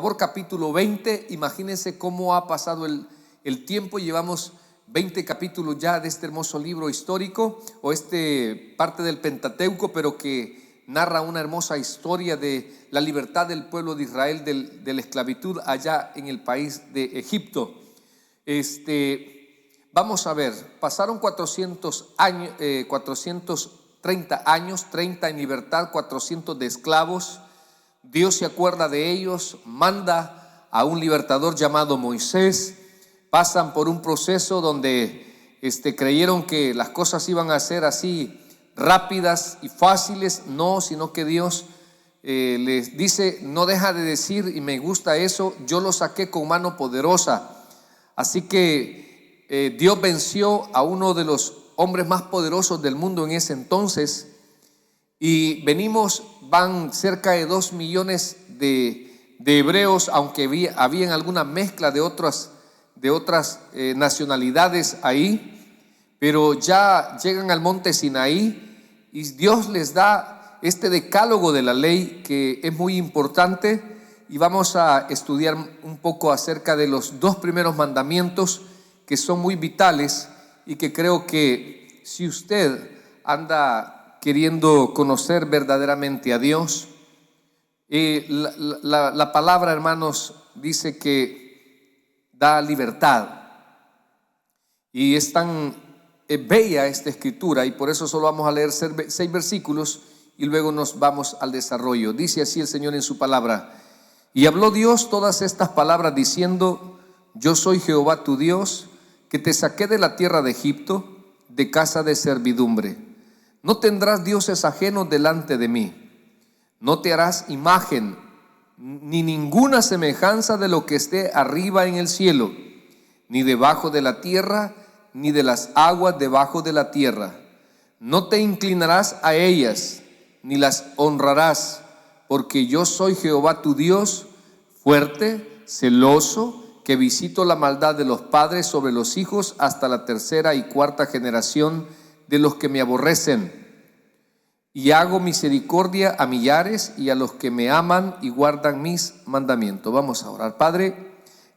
Por capítulo 20, imagínense cómo ha pasado el tiempo. Llevamos 20 capítulos ya de este hermoso libro histórico, o parte del Pentateuco, pero que narra una hermosa historia de la libertad del pueblo de Israel de la esclavitud allá en el país de Egipto. Vamos a ver, pasaron 400 años, 430 años, 30 en libertad, 400 de esclavos. Dios se acuerda de ellos, manda a un libertador llamado Moisés. Pasan por un proceso donde creyeron que las cosas iban a ser así rápidas y fáciles. No, sino que Dios les dice, no deja de decir, y me gusta eso: yo lo saqué con mano poderosa. Así que Dios venció a uno de los hombres más poderosos del mundo en ese entonces. Y van cerca de 2 millones de hebreos, aunque habían alguna mezcla de otras nacionalidades ahí. Pero ya llegan al monte Sinaí y Dios les da este decálogo de la ley, que es muy importante. Y vamos a estudiar un poco acerca de los 2 primeros mandamientos, que son muy vitales, y que creo que si usted anda queriendo conocer verdaderamente a Dios, la palabra, hermanos, dice que da libertad, y es tan bella esta escritura, y por eso solo vamos a leer 6 versículos y luego nos vamos al desarrollo. Dice así el Señor en su palabra: y habló Dios todas estas palabras diciendo: yo soy Jehová tu Dios, que te saqué de la tierra de Egipto, de casa de servidumbre. No tendrás dioses ajenos delante de mí. No te harás imagen ni ninguna semejanza de lo que esté arriba en el cielo, ni debajo de la tierra, ni de las aguas debajo de la tierra. No te inclinarás a ellas, ni las honrarás, porque yo soy Jehová tu Dios, fuerte, celoso, que visito la maldad de los padres sobre los hijos hasta la 3ª y 4ª generación de los que me aborrecen, y hago misericordia a millares y a los que me aman y guardan mis mandamientos. Vamos a orar. Padre,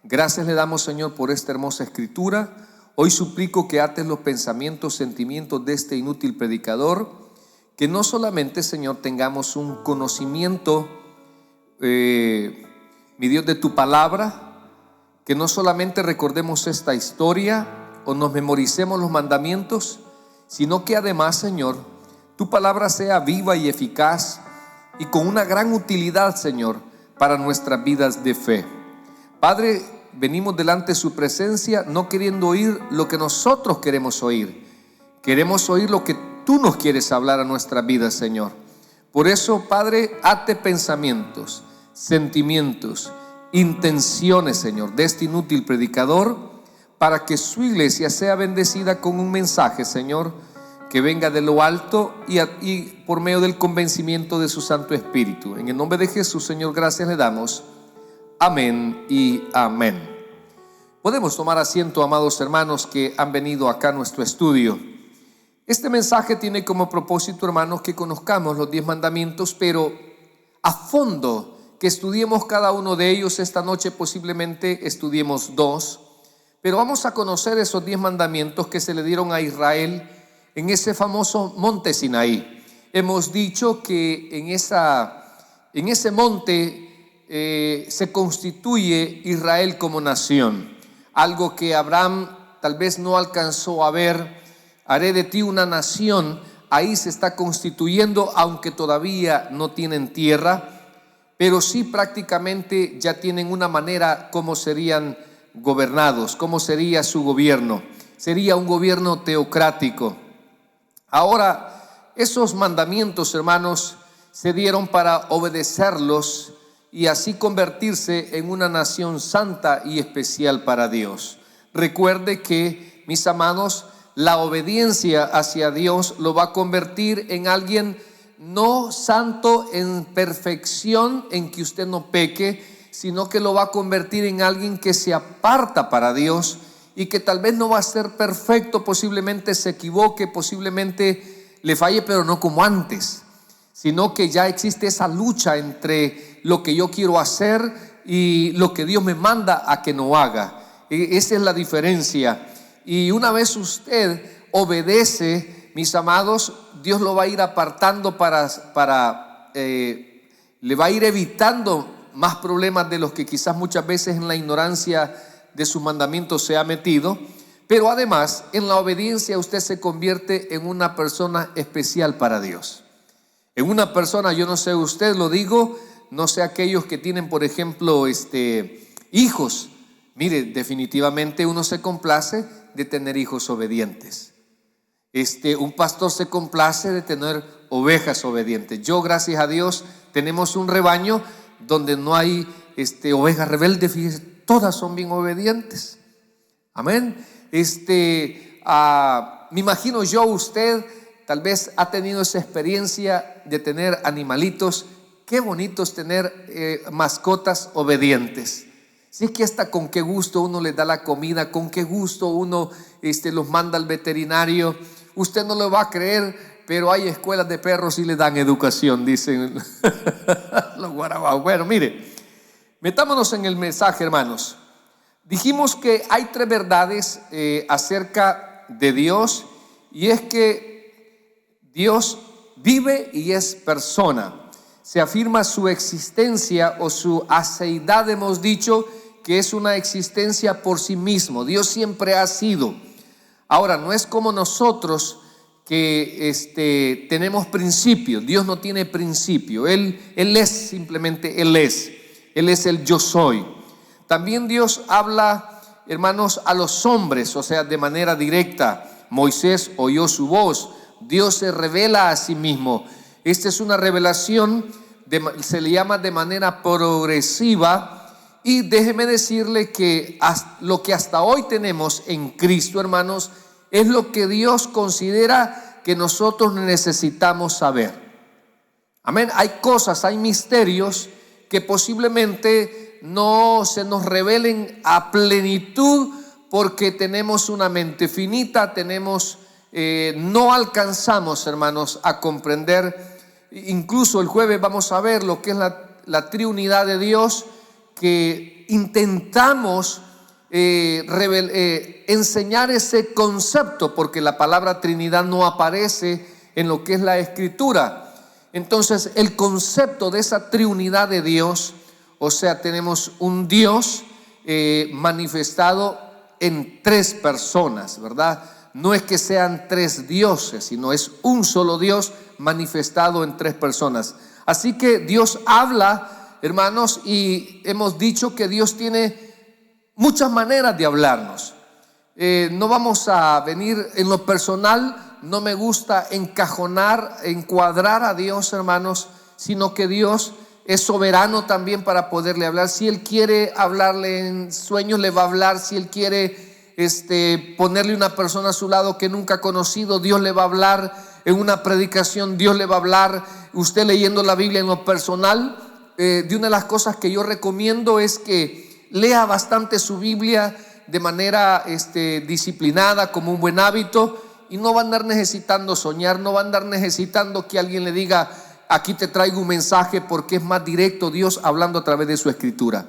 gracias le damos, Señor, por esta hermosa escritura. Hoy suplico que ates los pensamientos, sentimientos de este inútil predicador, que no solamente, Señor, tengamos un conocimiento, mi Dios, de tu palabra, que no solamente recordemos esta historia o nos memoricemos los mandamientos, sino que además, Señor, tu palabra sea viva y eficaz y con una gran utilidad, Señor, para nuestras vidas de fe. Padre, venimos delante de su presencia no queriendo oír lo que nosotros queremos oír. Queremos oír lo que tú nos quieres hablar a nuestras vidas, Señor. Por eso, Padre, ate pensamientos, sentimientos, intenciones, Señor, de este inútil predicador, para que su iglesia sea bendecida con un mensaje, Señor, que venga de lo alto y por medio del convencimiento de su Santo Espíritu. En el nombre de Jesús, Señor, gracias le damos. Amén y amén. Podemos tomar asiento, amados hermanos que han venido acá a nuestro estudio. Este mensaje tiene como propósito, hermanos, que conozcamos los 10 mandamientos, pero a fondo, que estudiemos cada uno de ellos. Esta noche posiblemente estudiemos 2, pero vamos a conocer esos 10 mandamientos que se le dieron a Israel en ese famoso monte Sinaí. Hemos dicho que en ese monte se constituye Israel como nación, algo que Abraham tal vez no alcanzó a ver. Haré de ti una nación. Ahí se está constituyendo, aunque todavía no tienen tierra, pero sí prácticamente ya tienen una manera como serían gobernados, cómo sería su gobierno. Sería un gobierno teocrático. Ahora, esos mandamientos, hermanos, se dieron para obedecerlos y así convertirse en una nación santa y especial para Dios. Recuerde que, mis amados, la obediencia hacia Dios lo va a convertir en alguien no santo en perfección, en que usted no peque, sino que lo va a convertir en alguien que se aparta para Dios y que tal vez no va a ser perfecto, posiblemente se equivoque, posiblemente le falle, pero no como antes, sino que ya existe esa lucha entre lo que yo quiero hacer y lo que Dios me manda a que no haga. Esa es la diferencia. Y una vez usted obedece, mis amados, Dios lo va a ir apartando le va a ir evitando más problemas de los que quizás muchas veces en la ignorancia de sus mandamientos se ha metido. Pero además, en la obediencia usted se convierte en una persona especial para Dios. En una persona, yo no sé, usted lo digo, no sé aquellos que tienen, por ejemplo, hijos. Mire, definitivamente uno se complace de tener hijos obedientes. Un pastor se complace de tener ovejas obedientes. Yo, gracias a Dios, tenemos un rebaño donde no hay ovejas rebeldes. Fíjese, todas son bien obedientes. Amén. Me imagino yo, usted tal vez ha tenido esa experiencia de tener animalitos. Qué bonito es tener mascotas obedientes. Si es que hasta con qué gusto uno les da la comida, con qué gusto uno los manda al veterinario. Usted no lo va a creer, pero hay escuelas de perros y le dan educación, dicen los guarabaos. Bueno, mire, metámonos en el mensaje, hermanos. Dijimos que hay tres verdades acerca de Dios, y es que Dios vive y es persona. Se afirma su existencia o su aceidad, hemos dicho que es una existencia por sí mismo. Dios siempre ha sido. Ahora, no es como nosotros que tenemos principio. Dios no tiene principio. Él es simplemente, Él es el yo soy. También Dios habla, hermanos, a los hombres, o sea, de manera directa. Moisés oyó su voz. Dios se revela a sí mismo. Esta es una revelación, se le llama de manera progresiva. Y déjeme decirle que lo que hasta hoy tenemos en Cristo, hermanos, es lo que Dios considera que nosotros necesitamos saber. Amén. Hay cosas, hay misterios que posiblemente no se nos revelen a plenitud porque tenemos una mente finita, no alcanzamos, hermanos, a comprender. Incluso el jueves vamos a ver lo que es la triunidad de Dios, que intentamos enseñar ese concepto, porque la palabra Trinidad no aparece en lo que es la Escritura. Entonces, el concepto de esa triunidad de Dios, o sea, tenemos un Dios manifestado en tres personas, ¿verdad? No es que sean tres dioses, sino es un solo Dios manifestado en tres personas. Así que Dios habla, hermanos, y hemos dicho que Dios tiene muchas maneras de hablarnos. No vamos a venir en lo personal, no me gusta encuadrar a Dios, hermanos, sino que Dios es soberano también para poderle hablar. Si Él quiere hablarle en sueños, le va a hablar. Si Él quiere ponerle una persona a su lado que nunca ha conocido, Dios le va a hablar. En una predicación, Dios le va a hablar. Usted leyendo la Biblia en lo personal, de una de las cosas que yo recomiendo es que lea bastante su Biblia de manera disciplinada, como un buen hábito, y no va a andar necesitando soñar, no va a andar necesitando que alguien le diga: aquí te traigo un mensaje, porque es más directo Dios hablando a través de su Escritura.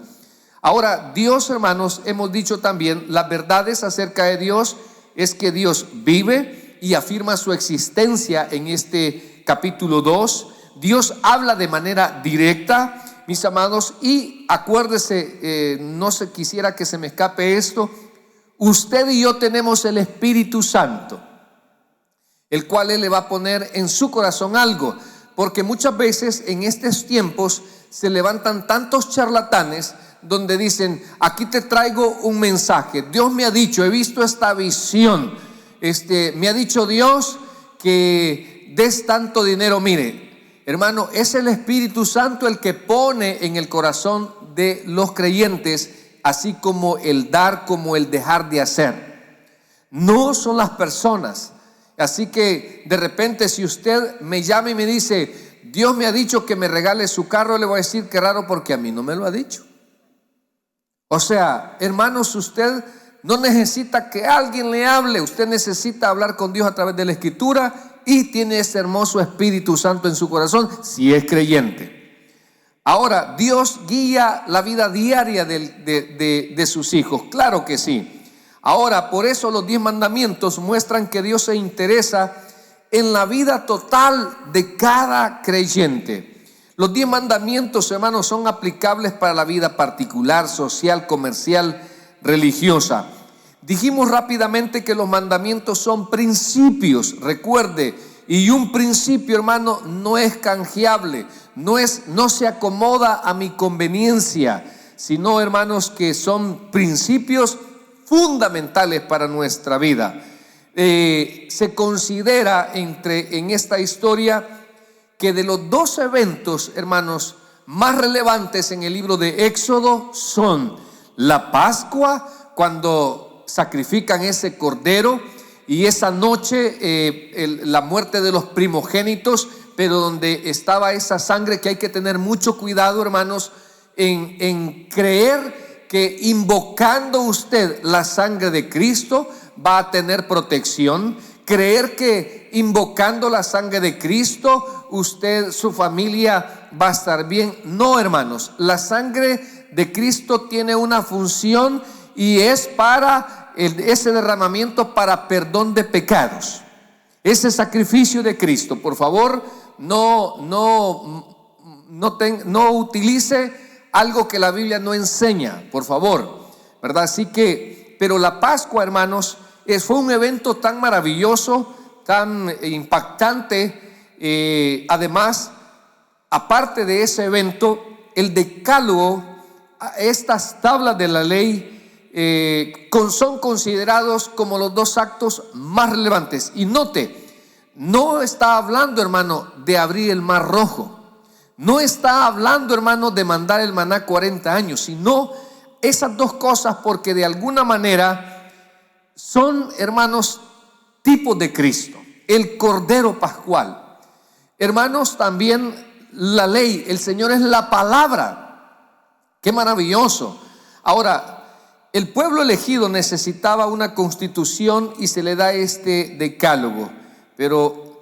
Ahora, Dios, hermanos, hemos dicho también, las verdades acerca de Dios es que Dios vive y afirma su existencia en este capítulo 2. Dios habla de manera directa, mis amados, y acuérdese, no se quisiera que se me escape esto: usted y yo tenemos el Espíritu Santo, el cual Él le va a poner en su corazón algo, porque muchas veces en estos tiempos se levantan tantos charlatanes donde dicen: aquí te traigo un mensaje, Dios me ha dicho, he visto esta visión, me ha dicho Dios que des tanto dinero. Mire, hermano, es el Espíritu Santo el que pone en el corazón de los creyentes, así como el dar, como el dejar de hacer. No son las personas. Así que de repente, si usted me llama y me dice: Dios me ha dicho que me regale su carro, le voy a decir: qué raro, porque a mí no me lo ha dicho. O sea, hermanos, usted no necesita que alguien le hable, usted necesita hablar con Dios a través de la Escritura, y tiene ese hermoso Espíritu Santo en su corazón si es creyente. Ahora, ¿Dios guía la vida diaria de sus hijos? Claro que sí. Ahora, por eso los 10 mandamientos muestran que Dios se interesa en la vida total de cada creyente. Los 10 mandamientos, hermanos, son aplicables para la vida particular, social, comercial, religiosa. Dijimos rápidamente que los mandamientos son principios, recuerde, y un principio, hermano, no es canjeable, no se acomoda a mi conveniencia, sino, hermanos, que son principios fundamentales para nuestra vida. Se considera en esta historia que de los 2 eventos, hermanos, más relevantes en el libro de Éxodo son la Pascua, cuando sacrifican ese cordero, y esa noche la muerte de los primogénitos, pero donde estaba esa sangre, que hay que tener mucho cuidado, hermanos, en creer que invocando usted la sangre de Cristo va a tener protección, creer que invocando la sangre de Cristo usted, su familia va a estar bien. No, hermanos, la sangre de Cristo tiene una función y es para ese derramamiento para perdón de pecados. Ese sacrificio de Cristo, por favor, no utilice algo que la Biblia no enseña, por favor, ¿verdad? Así que, pero la Pascua, hermanos, fue un evento tan maravilloso, tan impactante. Además, aparte de ese evento, el decálogo, estas tablas de la ley, son considerados como los 2 actos más relevantes. Y note, no está hablando, hermano, de abrir el mar rojo, no está hablando, hermano, de mandar el maná 40 años, sino esas 2 cosas, porque de alguna manera son, hermanos, tipos de Cristo, el Cordero Pascual. Hermanos, también la ley, el Señor es la palabra. Qué maravilloso. Ahora, el pueblo elegido necesitaba una constitución y se le da este decálogo, pero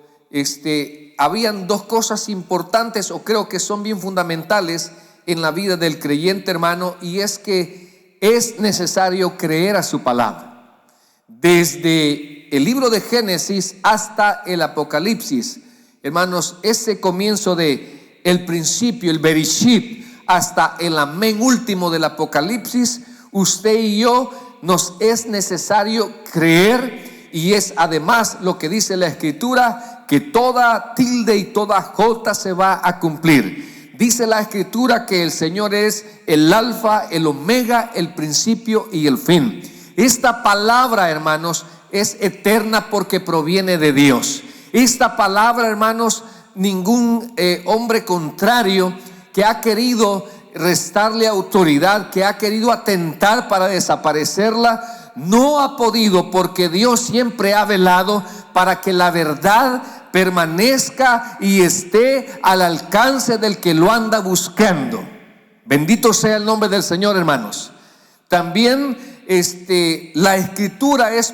habían 2 cosas importantes, o creo que son bien fundamentales en la vida del creyente, hermano, y es que es necesario creer a su palabra. Desde el libro de Génesis hasta el Apocalipsis, hermanos, ese comienzo de el principio, el Bereshit, hasta el amén último del Apocalipsis, usted y yo nos es necesario creer, y es además lo que dice la Escritura, que toda tilde y toda jota se va a cumplir. Dice la Escritura que el Señor es el alfa, el omega, el principio y el fin. Esta palabra, hermanos, es eterna porque proviene de Dios. Esta palabra, hermanos, ningún hombre contrario que ha querido restarle autoridad, que ha querido atentar para desaparecerla, no ha podido, porque Dios siempre ha velado para que la verdad permanezca y esté al alcance del que lo anda buscando. Bendito sea el nombre del Señor, hermanos. También la Escritura es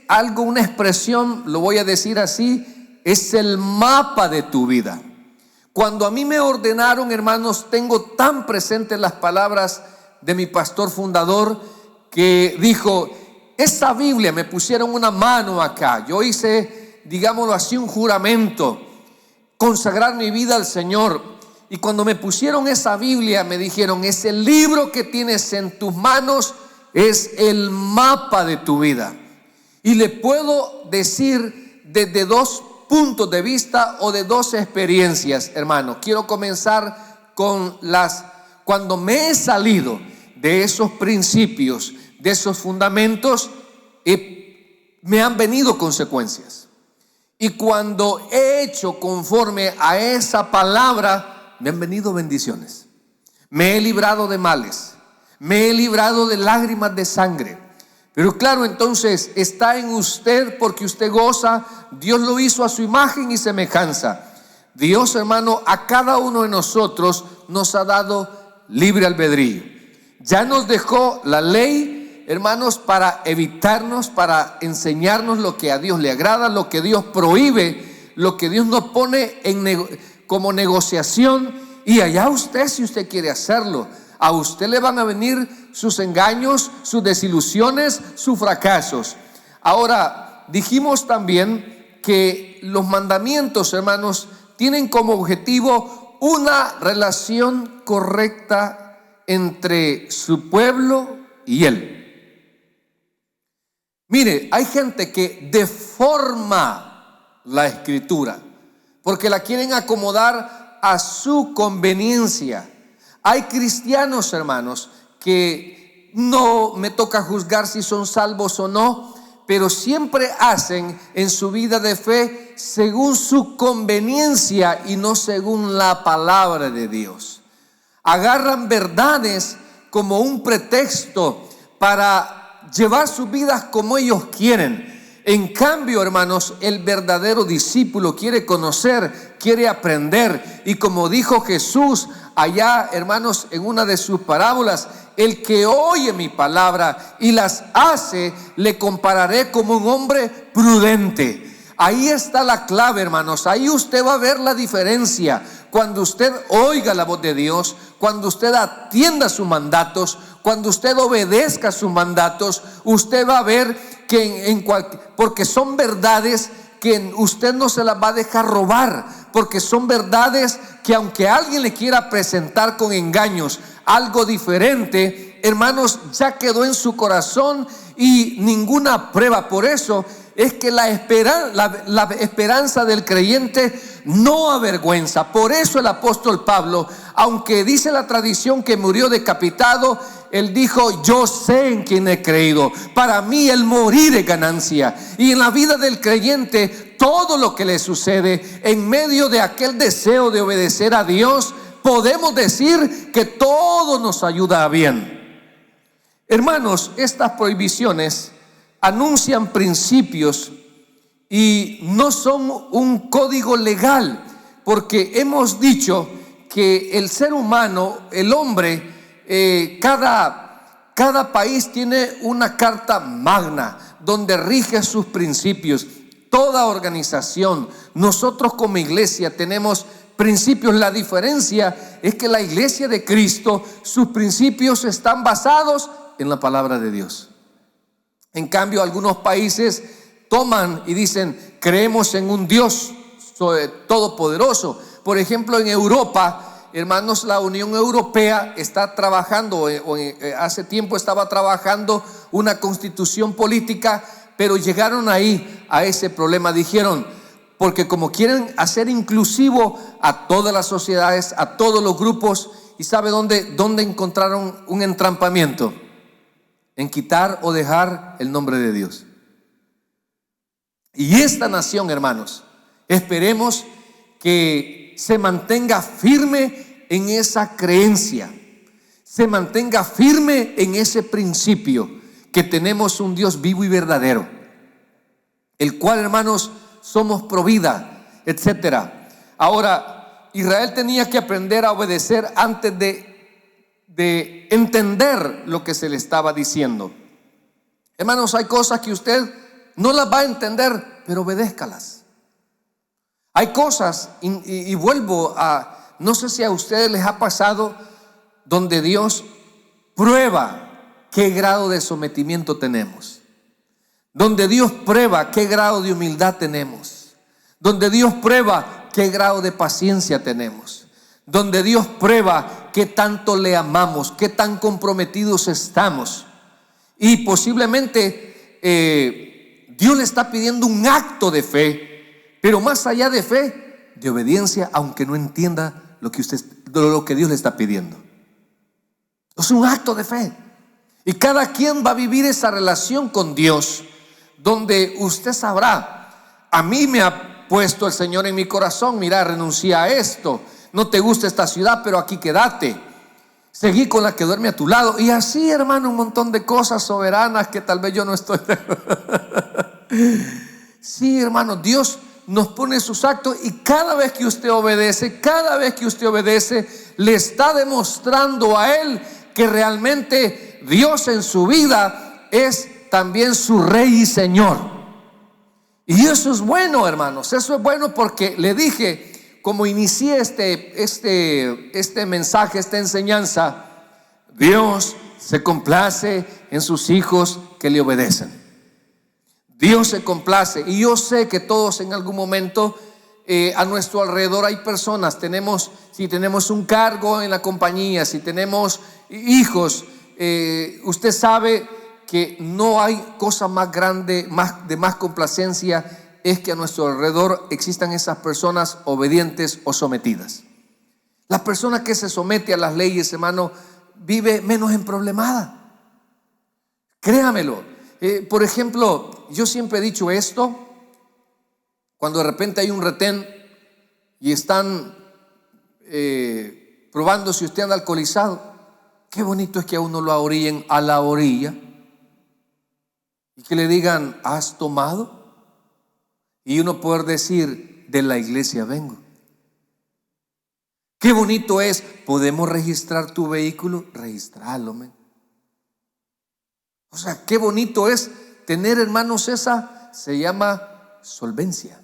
algo, una expresión, lo voy a decir así, es el mapa de tu vida. Cuando a mí me ordenaron, hermanos, tengo tan presentes las palabras de mi pastor fundador, que dijo: esa Biblia, me pusieron una mano acá, yo hice, digámoslo así, un juramento, consagrar mi vida al Señor. Y cuando me pusieron esa Biblia, me dijeron: ese libro que tienes en tus manos es el mapa de tu vida. Y le puedo decir desde 2 puntos de vista o de 2 experiencias, hermano. Quiero comenzar con cuando me he salido de esos principios, de esos fundamentos, me han venido consecuencias. Y cuando he hecho conforme a esa palabra, me han venido bendiciones. Me he librado de males, me he librado de lágrimas de sangre. Pero claro, entonces está en usted, porque usted goza. Dios lo hizo a su imagen y semejanza. Dios, hermano, a cada uno de nosotros nos ha dado libre albedrío. Ya nos dejó la ley, hermanos, para evitarnos, para enseñarnos lo que a Dios le agrada, lo que Dios prohíbe, lo que Dios nos pone como negociación, y allá usted, si usted quiere hacerlo. A usted le van a venir sus engaños, sus desilusiones, sus fracasos. Ahora, dijimos también que los mandamientos, hermanos, tienen como objetivo una relación correcta entre su pueblo y Él. Mire, hay gente que deforma la Escritura porque la quieren acomodar a su conveniencia. Hay cristianos, hermanos, que no me toca juzgar si son salvos o no, pero siempre hacen en su vida de fe según su conveniencia y no según la palabra de Dios. Agarran verdades como un pretexto para llevar sus vidas como ellos quieren. En cambio, hermanos, el verdadero discípulo quiere conocer, quiere aprender. Y como dijo Jesús allá, hermanos, en una de sus parábolas: el que oye mi palabra y las hace, le compararé como un hombre prudente. Ahí está la clave, hermanos. Ahí usted va a ver la diferencia. Cuando usted oiga la voz de Dios, cuando usted atienda sus mandatos, cuando usted obedezca sus mandatos, usted va a ver que porque son verdades que usted no se las va a dejar robar, porque son verdades que aunque alguien le quiera presentar con engaños algo diferente, hermanos, ya quedó en su corazón y ninguna prueba. Por eso es que la esperanza del creyente no avergüenza. Por eso el apóstol Pablo, aunque dice la tradición que murió decapitado, él dijo: yo sé en quién he creído, para mí el morir es ganancia. Y en la vida del creyente, todo lo que le sucede en medio de aquel deseo de obedecer a Dios, podemos decir que todo nos ayuda a bien. Hermanos, estas prohibiciones anuncian principios y no son un código legal, porque hemos dicho que el ser humano, el hombre, cada país tiene una carta magna donde rige sus principios. Toda organización, nosotros como iglesia tenemos principios. La diferencia es que la iglesia de Cristo, sus principios están basados en la palabra de Dios. En cambio, algunos países toman y dicen: creemos en un Dios todopoderoso. Por ejemplo, en Europa, hermanos, la Unión Europea está trabajando, hace tiempo estaba trabajando una constitución política, pero llegaron ahí a ese problema. Dijeron, porque como quieren hacer inclusivo a todas las sociedades, a todos los grupos, ¿y sabe dónde encontraron un entrampamiento? En quitar o dejar el nombre de Dios. Y esta nación, hermanos, esperemos que se mantenga firme en esa creencia, se mantenga firme en ese principio, que tenemos un Dios vivo y verdadero, el cual, hermanos, somos pro vida, etcétera. Ahora, Israel tenía que aprender a obedecer antes de entender lo que se le estaba diciendo. Hermanos, hay cosas que usted no las va a entender, pero obedézcalas. Hay cosas, y vuelvo a, no sé si a ustedes les ha pasado, donde Dios prueba qué grado de sometimiento tenemos, donde Dios prueba qué grado de humildad tenemos, donde Dios prueba qué grado de paciencia tenemos, donde Dios prueba qué tanto le amamos, qué tan comprometidos estamos. Y posiblemente Dios le está pidiendo un acto de fe, pero más allá de fe, de obediencia, aunque no entienda lo que Dios le está pidiendo. Es un acto de fe. Y cada quien va a vivir esa relación con Dios, donde usted sabrá: a mí me ha puesto el Señor en mi corazón, mira, renuncia a esto. No te gusta esta ciudad, pero aquí quédate. Seguí con la que duerme a tu lado. Y así, hermano, un montón de cosas soberanas que tal vez yo no estoy. Sí, hermano, Dios nos pone sus actos, y cada vez que usted obedece, le está demostrando a Él que realmente Dios en su vida es también su Rey y Señor. Y eso es bueno, hermanos. Eso es bueno porque le dije, como inicié este mensaje, esta enseñanza, Dios se complace en sus hijos que le obedecen. Dios se complace, y yo sé que todos en algún momento a nuestro alrededor hay personas. Si tenemos un cargo en la compañía, si tenemos hijos, usted sabe que no hay cosa más grande, de más complacencia, es que a nuestro alrededor existan esas personas obedientes o sometidas. La persona que se somete a las leyes, hermano, vive menos emproblemada. Créamelo. Por ejemplo, yo siempre he dicho esto: cuando de repente hay un retén y están probando si usted anda alcoholizado, qué bonito es que a uno lo orillen a la orilla y que le digan: ¿has tomado? Y uno poder decir: de la iglesia vengo. Qué bonito es. ¿Podemos registrar tu vehículo? Registrarlo, man. O sea, qué bonito es tener, hermanos, se llama solvencia.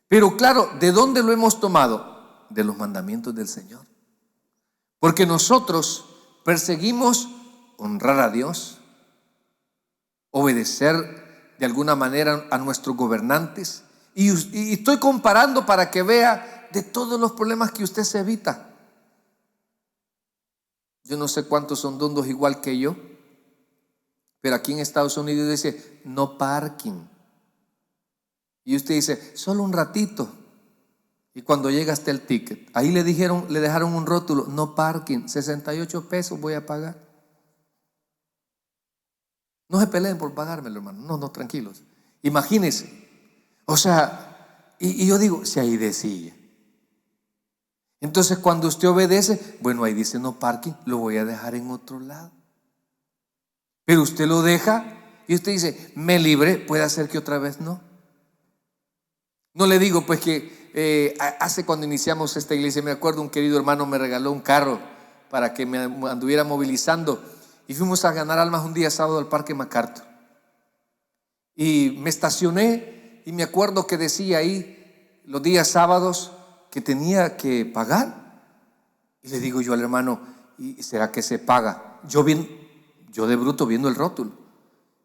Pero claro, ¿de dónde lo hemos tomado? De los mandamientos del Señor. Porque nosotros perseguimos honrar a Dios, obedecer de alguna manera a nuestros gobernantes. Y estoy comparando para que vea de todos los problemas que usted se evita. Yo no sé cuántos son dondos igual que yo, pero aquí en Estados Unidos dice no parking. Y usted dice solo un ratito. Y cuando llega hasta el ticket, ahí le dejaron un rótulo: no parking, 68 pesos voy a pagar. No se peleen por pagármelo, hermano. No, tranquilos. Imagínense. O sea, y yo digo, si ahí decía. Entonces cuando usted obedece, bueno, ahí dice no parking, lo voy a dejar en otro lado. Pero usted lo deja y usted dice, me libré, puede hacer que otra vez no. No le digo pues que hace cuando iniciamos esta iglesia, me acuerdo un querido hermano me regaló un carro para que me anduviera movilizando. Y fuimos a ganar almas un día sábado al Parque MacArthur. Y me estacioné y me acuerdo que decía ahí los días sábados que tenía que pagar. Y le digo yo al hermano, ¿y será que se paga? Yo de bruto viendo el rótulo.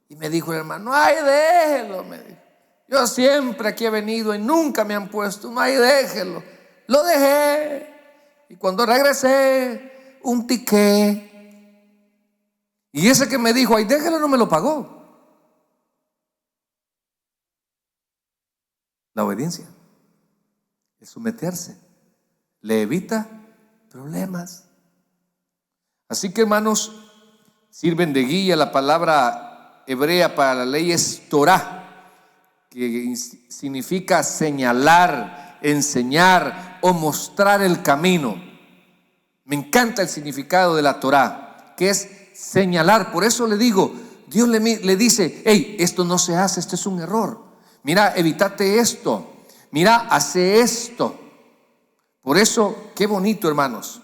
Y me dijo el hermano, ay, déjelo, me dijo. Yo siempre aquí he venido y nunca me han puesto, no, ay, déjelo. Lo dejé. Y cuando regresé, un ticket. Y ese que me dijo, ay, déjelo, no me lo pagó. La obediencia, el someterse, le evita problemas. Así que, hermanos, sirven de guía. La palabra hebrea para la ley es Torah, que significa señalar, enseñar o mostrar el camino. Me encanta el significado de la Torah, que es señalar. Por eso le digo, Dios le dice, hey, esto no se hace, esto es un error. Mira, evítate esto. Mira, hace esto. Por eso, qué bonito, hermanos,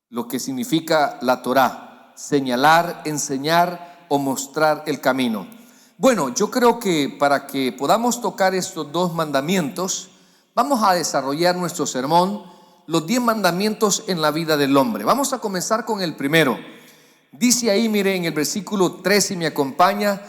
lo que significa la Torah: señalar, enseñar o mostrar el camino. Bueno, yo creo que para que podamos tocar estos dos mandamientos, vamos a desarrollar nuestro sermón, los 10 mandamientos en la vida del hombre. Vamos a comenzar con el primero. Dice ahí, mire, en el versículo 3, si me acompaña: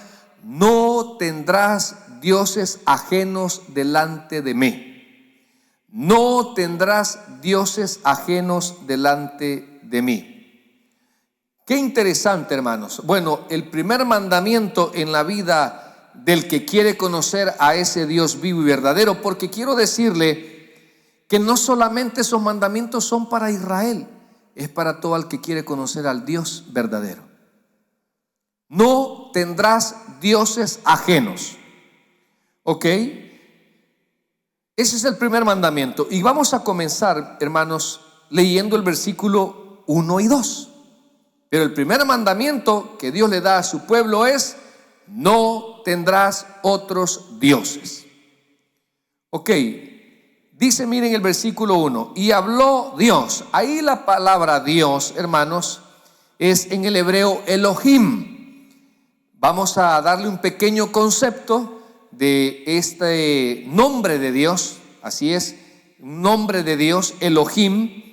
no tendrás dioses ajenos delante de mí. No tendrás dioses ajenos delante de mí. Qué interesante, hermanos. Bueno, el primer mandamiento en la vida del que quiere conocer a ese Dios vivo y verdadero, porque quiero decirle que no solamente esos mandamientos son para Israel, es para todo el que quiere conocer al Dios verdadero. No tendrás dioses ajenos. ¿Ok? Ese es el primer mandamiento. Y vamos a comenzar, hermanos, leyendo el versículo 1 y 2. Pero el primer mandamiento que Dios le da a su pueblo es: no tendrás otros dioses. Ok, dice, miren el versículo 1: y habló Dios. Ahí la palabra Dios, hermanos, es en el hebreo Elohim. Vamos a darle un pequeño concepto de este nombre de Dios. Así es, nombre de Dios, Elohim.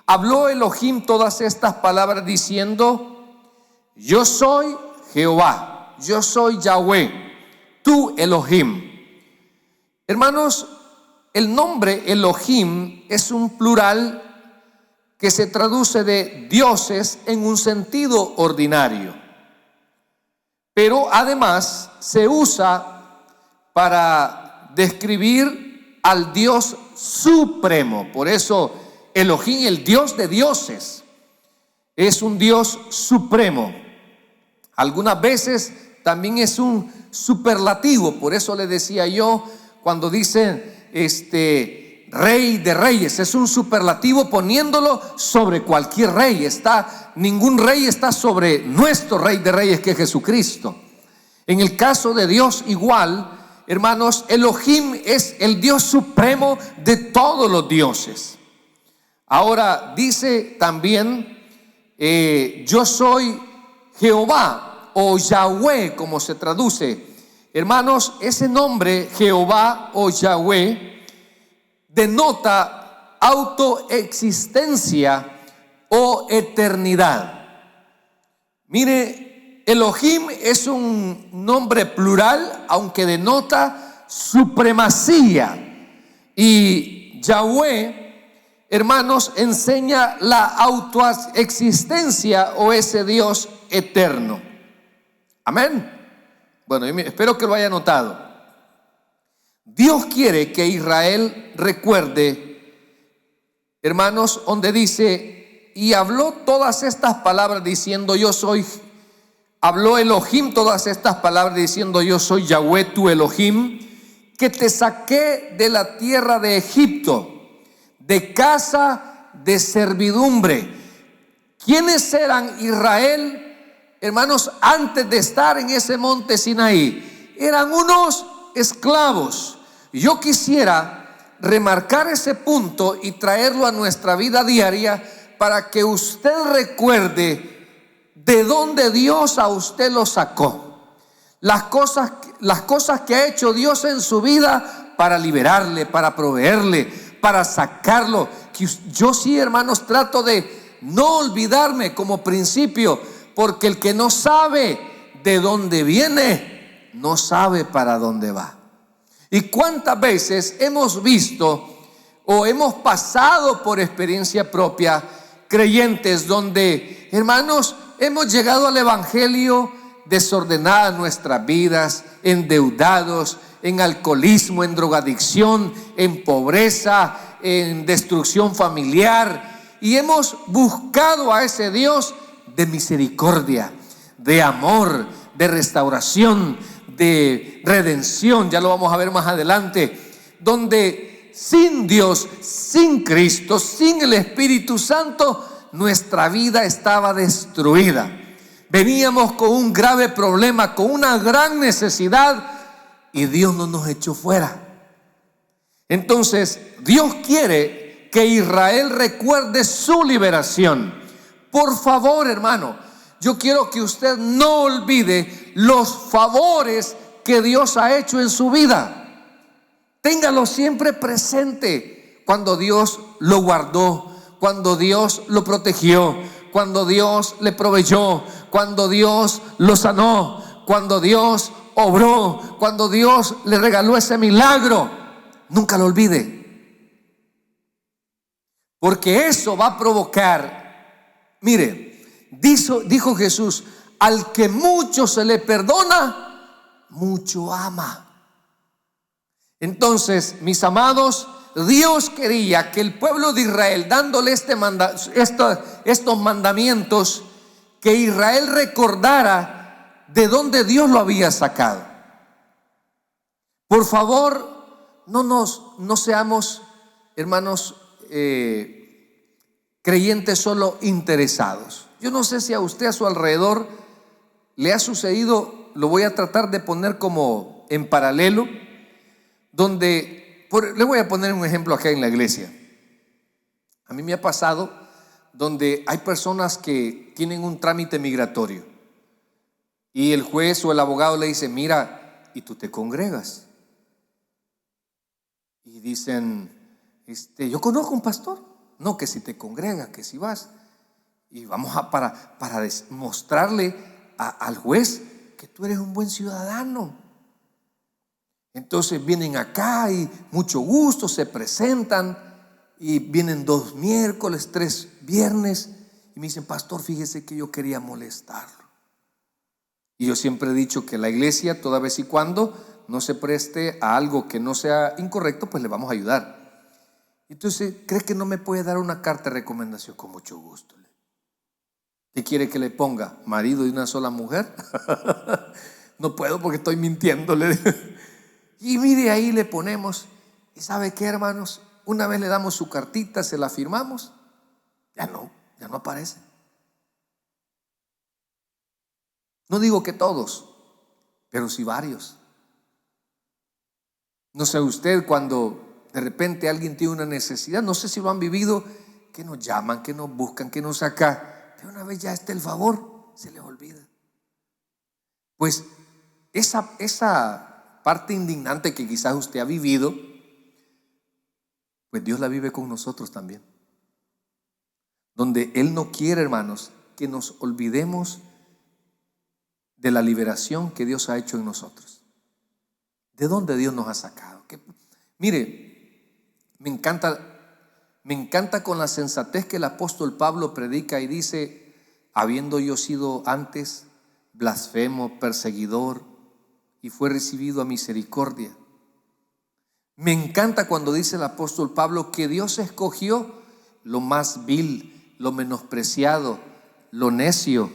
Habló Elohim todas estas palabras diciendo: yo soy Jehová, yo soy Yahweh, tú Elohim. Hermanos, el nombre Elohim es un plural que se traduce de dioses en un sentido ordinario, pero además se usa para describir al Dios supremo. Por eso Elohim, el Dios de dioses, es un Dios supremo. Algunas veces también es un superlativo. Por eso le decía yo, cuando dicen Rey de reyes, es un superlativo poniéndolo sobre cualquier rey. Ningún rey está sobre nuestro Rey de reyes, que es Jesucristo. En el caso de Dios igual, hermanos, Elohim es el Dios supremo de todos los dioses. Ahora dice también, yo soy Jehová o Yahweh, como se traduce. Hermanos, ese nombre Jehová o Yahweh denota autoexistencia o eternidad. Mire, Elohim es un nombre plural, aunque denota supremacía. Y Yahweh, hermanos, enseña la autoexistencia o ese Dios eterno. Amén. Bueno, espero que lo haya notado. Dios quiere que Israel recuerde, hermanos, donde dice: y habló todas estas palabras diciendo yo soy, habló Elohim todas estas palabras diciendo yo soy Yahweh tu Elohim, que te saqué de la tierra de Egipto, de casa de servidumbre. ¿Quiénes eran Israel, hermanos, antes de estar en ese monte Sinaí? Eran unos esclavos. Yo quisiera remarcar ese punto y traerlo a nuestra vida diaria para que usted recuerde de dónde Dios a usted lo sacó. Las cosas que ha hecho Dios en su vida para liberarle, para proveerle, para sacarlo. Yo sí, hermanos, trato de no olvidarme como principio, porque el que no sabe de dónde viene, no sabe para dónde va. Y cuántas veces hemos visto o hemos pasado por experiencia propia creyentes donde, hermanos, hemos llegado al evangelio desordenadas nuestras vidas, endeudados, en alcoholismo, en drogadicción, en pobreza, en destrucción familiar, y hemos buscado a ese Dios de misericordia, de amor, de restauración, de redención. Ya lo vamos a ver más adelante, donde sin Dios, sin Cristo, sin el Espíritu Santo, nuestra vida estaba destruida. Veníamos con un grave problema, con una gran necesidad, y Dios no nos echó fuera. Entonces Dios quiere que Israel recuerde su liberación. Por favor, hermano, yo quiero que usted no olvide los favores que Dios ha hecho en su vida. Téngalo siempre presente. Cuando Dios lo guardó, cuando Dios lo protegió, cuando Dios le proveyó, cuando Dios lo sanó, cuando Dios obró, cuando Dios le regaló ese milagro. Nunca lo olvide, porque eso va a provocar, mire, dijo Jesús: al que mucho se le perdona, mucho ama. Entonces, mis amados, Dios quería que el pueblo de Israel, dándole estos mandamientos, que Israel recordara de dónde Dios lo había sacado. Por favor, no seamos, hermanos, creyentes solo interesados. Yo no sé si a usted a su alrededor le ha sucedido, lo voy a tratar de poner como en paralelo, donde, le voy a poner un ejemplo acá en la iglesia. A mí me ha pasado donde hay personas que tienen un trámite migratorio y el juez o el abogado le dice: mira, ¿y tú te congregas? Y dicen: yo conozco un pastor. No, que si te congregas, que si vas. Y vamos para mostrarle al juez que tú eres un buen ciudadano. Entonces vienen acá y mucho gusto, se presentan y vienen 2 miércoles, 3 viernes y me dicen: pastor, fíjese que yo quería molestarlo. Y yo siempre he dicho que la iglesia, toda vez y cuando no se preste a algo que no sea incorrecto, pues le vamos a ayudar. Entonces, ¿cree que no me puede dar una carta de recomendación? Con mucho gusto. ¿Qué quiere que le ponga? ¿Marido de una sola mujer? No puedo porque estoy mintiéndole. Y mire, ahí le ponemos. ¿Y sabe qué, hermanos? Una vez le damos su cartita, se la firmamos, ya no aparece. No digo que todos, pero sí varios. No sé usted, cuando de repente alguien tiene una necesidad, no sé si lo han vivido, que nos llaman, que nos buscan, que nos sacan. De una vez ya está el favor, se les olvida. Pues esa parte indignante que quizás usted ha vivido, pues Dios la vive con nosotros también. Donde Él no quiere, hermanos, que nos olvidemos de la liberación que Dios ha hecho en nosotros. ¿De dónde Dios nos ha sacado? Mire, me encanta con la sensatez que el apóstol Pablo predica y dice: habiendo yo sido antes blasfemo, perseguidor, y fue recibido a misericordia. Me encanta cuando dice el apóstol Pablo que Dios escogió lo más vil, lo menospreciado, lo necio,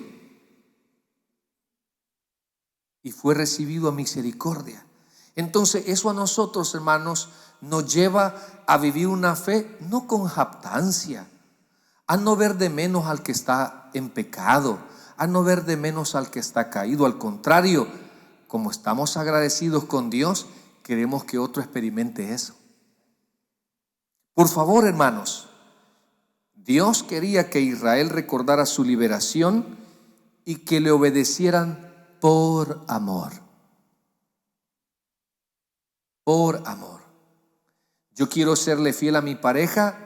y fue recibido a misericordia. Entonces eso a nosotros, hermanos, nos lleva a vivir una fe no con jactancia, a no ver de menos al que está en pecado, a no ver de menos al que está caído. Al contrario, como estamos agradecidos con Dios, queremos que otro experimente eso. Por favor, hermanos, Dios quería que Israel recordara su liberación y que le obedecieran por amor. Por amor. Yo quiero serle fiel a mi pareja,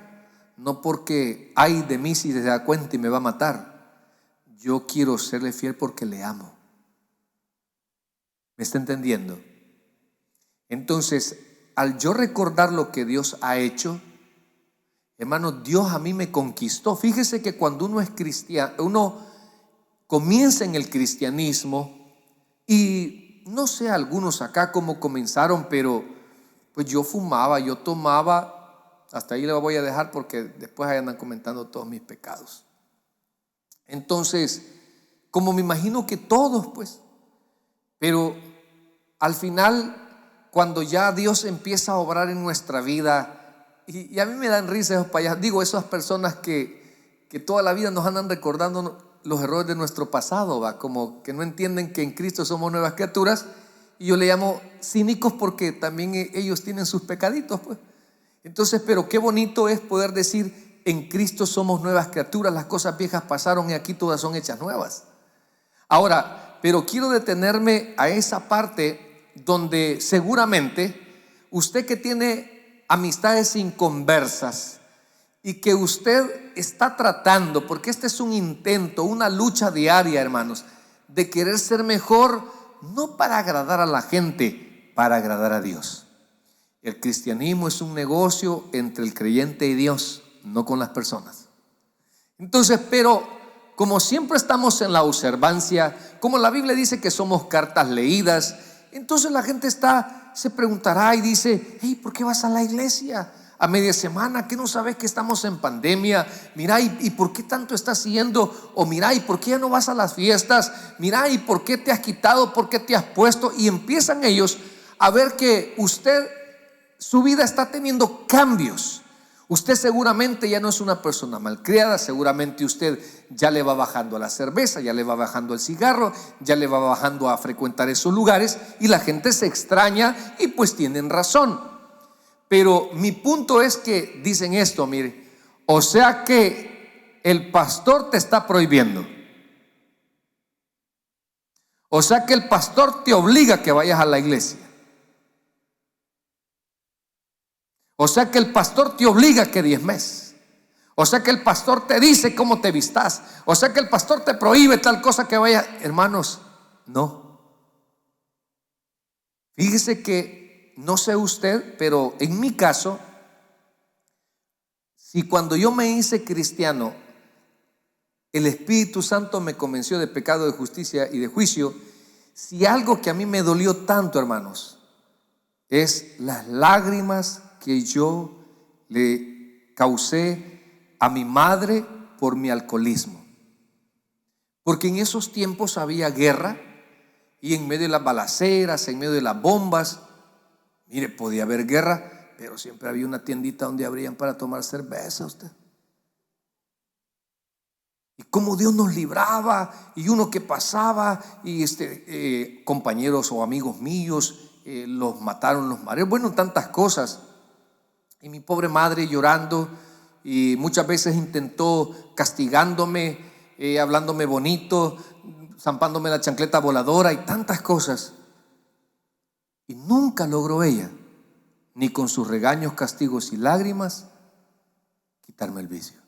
no porque ay de mí si se da cuenta y me va a matar. Yo quiero serle fiel porque le amo. ¿Me está entendiendo? Entonces, al yo recordar lo que Dios ha hecho, hermano, Dios a mí me conquistó. Fíjese que cuando uno es cristiano, uno comienza en el cristianismo, y no sé algunos acá cómo comenzaron, pero pues yo fumaba, yo tomaba. Hasta ahí lo voy a dejar porque después ahí andan comentando todos mis pecados. Entonces, como me imagino que todos, pues, pero al final, cuando ya Dios empieza a obrar en nuestra vida, y a mí me dan risa esos payasos, digo, esas personas que toda la vida nos andan recordando los errores de nuestro pasado, ¿va? Como que no entienden que en Cristo somos nuevas criaturas, y yo le llamo cínicos porque también ellos tienen sus pecaditos, pues. Entonces, pero qué bonito es poder decir: en Cristo somos nuevas criaturas, las cosas viejas pasaron y aquí todas son hechas nuevas. Ahora, pero quiero detenerme a esa parte donde seguramente usted, que tiene amistades inconversas y que usted está tratando, porque este es un intento, una lucha diaria, hermanos, de querer ser mejor, no para agradar a la gente, para agradar a Dios. El cristianismo es un negocio entre el creyente y Dios, no con las personas. Entonces, pero como siempre estamos en la observancia, como la Biblia dice que somos cartas leídas, entonces la gente se preguntará y dice: hey, ¿por qué vas a la iglesia a media semana? ¿Qué no sabes que estamos en pandemia? Mira, ¿y por qué tanto estás yendo? O mira, ¿y por qué ya no vas a las fiestas? Mira, ¿y por qué te has quitado? ¿Por qué te has puesto? Y empiezan ellos a ver que su vida está teniendo cambios. Usted seguramente ya no es una persona malcriada, seguramente usted ya le va bajando a la cerveza, ya le va bajando el cigarro, ya le va bajando a frecuentar esos lugares, y la gente se extraña, y pues tienen razón. Pero mi punto es que dicen esto: mire, o sea que el pastor te está prohibiendo, o sea que el pastor te obliga a que vayas a la iglesia, O sea que el pastor te obliga a que diezmes. O sea que el pastor te dice cómo te vistas. O sea que el pastor te prohíbe tal cosa que vaya. Hermanos, no. Fíjese que, no sé usted, pero en mi caso, si cuando yo me hice cristiano, el Espíritu Santo me convenció de pecado, de justicia y de juicio, si algo que a mí me dolió tanto, hermanos, es las lágrimas que yo le causé a mi madre por mi alcoholismo. Porque en esos tiempos había guerra y en medio de las balaceras, en medio de las bombas, mire, podía haber guerra, pero siempre había una tiendita donde abrían para tomar cerveza usted. Y cómo Dios nos libraba, y uno que pasaba, y compañeros o amigos míos los mataron los mareos, bueno, tantas cosas. Y mi pobre madre llorando, y muchas veces intentó castigándome, hablándome bonito, zampándome la chancleta voladora y tantas cosas. Y nunca logró ella, ni con sus regaños, castigos y lágrimas, quitarme el vicio.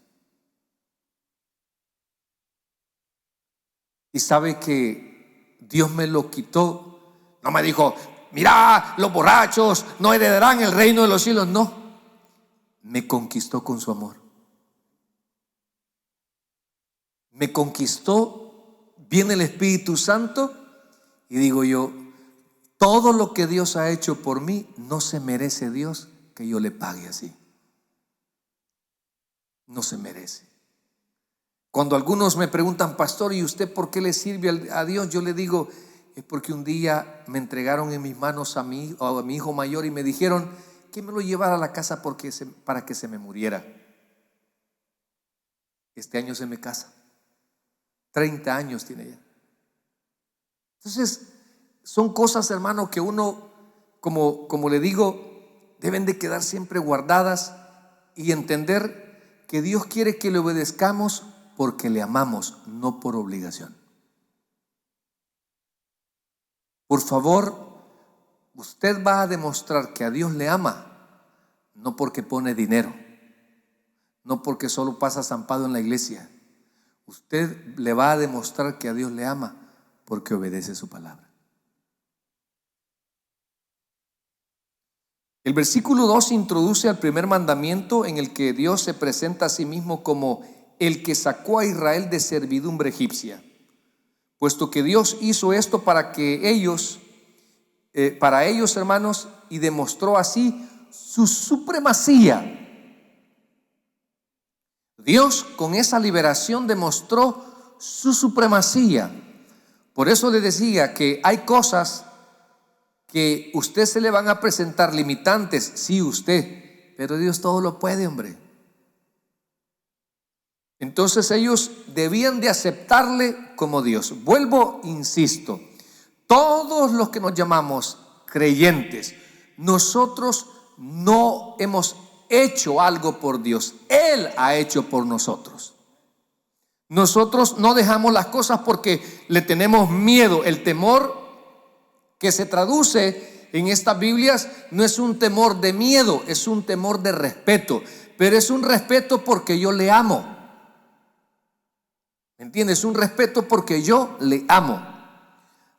Y sabe que Dios me lo quitó. No me dijo, mira, los borrachos no heredarán el reino de los cielos. No, me conquistó con su amor. Me conquistó, viene el Espíritu Santo y digo yo, todo lo que Dios ha hecho por mí, no se merece Dios que yo le pague así. No se merece. Cuando algunos me preguntan, pastor, ¿y usted por qué le sirve a Dios? Yo le digo, es porque un día me entregaron en mis manos a mi hijo mayor y me dijeron que me lo llevara a la casa para que se me muriera. Este año se me casa. 30 años tiene ya. Entonces, son cosas, hermano, que uno, como le digo, deben de quedar siempre guardadas y entender que Dios quiere que le obedezcamos porque le amamos, no por obligación. Por favor, usted va a demostrar que a Dios le ama, no porque pone dinero, no porque solo pasa zampado en la iglesia. Usted le va a demostrar que a Dios le ama porque obedece su palabra. El versículo 2 introduce al primer mandamiento en el que Dios se presenta a sí mismo como el que sacó a Israel de servidumbre egipcia, puesto que Dios hizo esto para ellos, hermanos, y demostró así su supremacía. Dios con esa liberación demostró su supremacía. Por eso le decía que hay cosas que usted se le van a presentar limitantes, sí usted, pero Dios todo lo puede, hombre. Entonces ellos debían de aceptarle como Dios. Vuelvo, insisto, todos los que nos llamamos creyentes, nosotros no hemos hecho algo por Dios, Él ha hecho por nosotros. Nosotros no dejamos las cosas porque le tenemos miedo. El temor que se traduce en estas Biblias no es un temor de miedo, es un temor de respeto, pero es un respeto porque yo le amo. ¿Me entiendes? Es un respeto porque yo le amo.